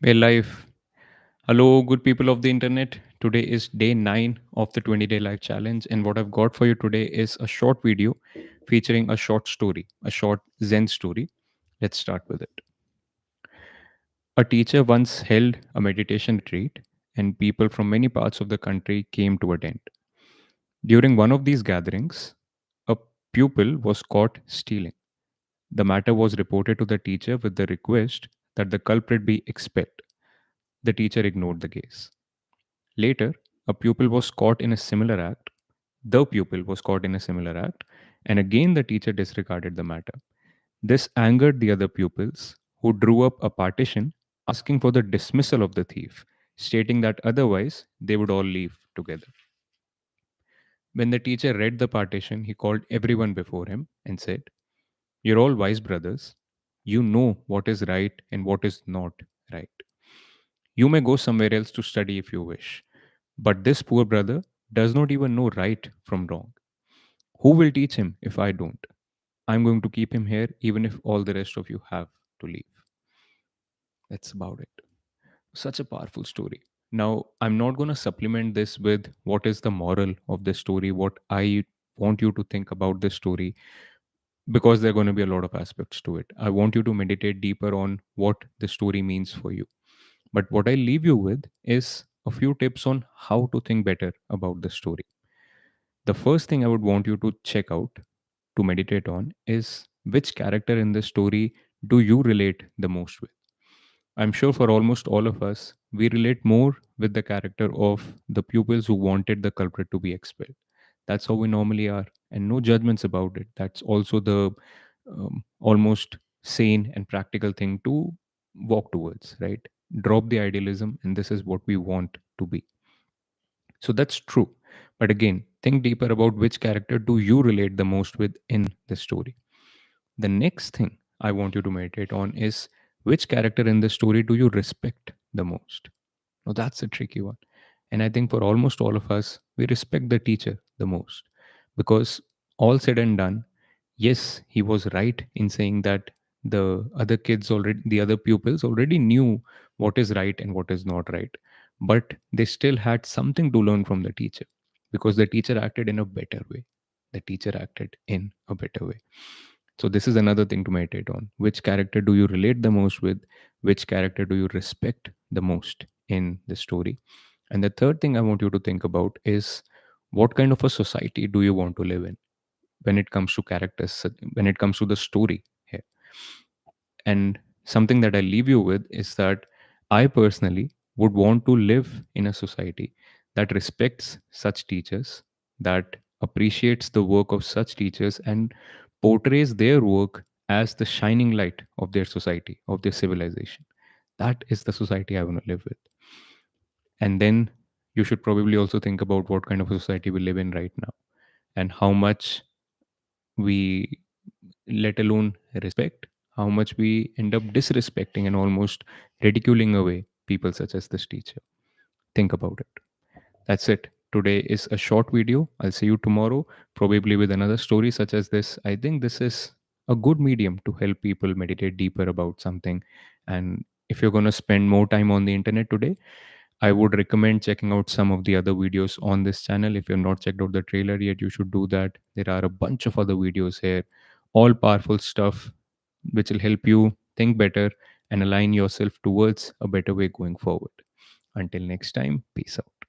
Well, life. Hello, good people of the internet. Today is day 9 of the 20-day life challenge, and what I've got for you today is a short video featuring a short story, a short Zen story. Let's start with it. A teacher once held a meditation retreat, and people from many parts of the country came to attend. During one of these gatherings, a pupil was caught stealing. The matter was reported to the teacher with the request that the culprit be expelled. The teacher ignored the case. Later, a pupil was caught in a similar act. The pupil was caught in a similar act, and again the teacher disregarded the matter. This angered the other pupils, who drew up a petition asking for the dismissal of the thief, stating that otherwise they would all leave together. When the teacher read the petition, he called everyone before him and said, "You're all wise brothers. You know what is right and what is not right. You may go somewhere else to study if you wish. But this poor brother does not even know right from wrong. Who will teach him if I don't? I'm going to keep him here even if all the rest of you have to leave." That's about it. Such a powerful story. Now, I'm not going to supplement this with what is the moral of this story, what I want you to think about this story, because there are going to be a lot of aspects to it. I want you to meditate deeper on what the story means for you. But what I leave you with is a few tips on how to think better about the story. The first thing I would want you to check out, to meditate on, is which character in the story do you relate the most with? I'm sure for almost all of us, we relate more with the character of the pupils who wanted the culprit to be expelled. That's how we normally are, and no judgments about it. That's also the almost sane and practical thing to walk towards, right? Drop the idealism, and this is what we want to be. So that's true. But again, think deeper about which character do you relate the most with in the story. The next thing I want you to meditate on is which character in the story do you respect the most? Now that's a tricky one. And I think for almost all of us, we respect the teacher the most because all said and done, yes, he was right in saying that the other pupils already knew what is right and what is not right. But they still had something to learn from the teacher because the teacher acted in a better way. The teacher acted in a better way. So this is another thing to meditate on. Which character do you relate the most with? Which character do you respect the most in the story? And the third thing I want you to think about is what kind of a society do you want to live in when it comes to characters, when it comes to the story here. And something that I leave you with is that I personally would want to live in a society that respects such teachers, that appreciates the work of such teachers, and portrays their work as the shining light of their society, of their civilization. That is the society I want to live with. And then you should probably also think about what kind of a society we live in right now and how much we, let alone respect, how much we end up disrespecting and almost ridiculing away people such as this teacher. Think about it. That's it. Today is a short video. I'll see you tomorrow, probably with another story such as this. I think this is a good medium to help people meditate deeper about something. And if you're going to spend more time on the internet today, I would recommend checking out some of the other videos on this channel. If you've not checked out the trailer yet, you should do that. There are a bunch of other videos here, all powerful stuff, which will help you think better and align yourself towards a better way going forward. Until next time, peace out.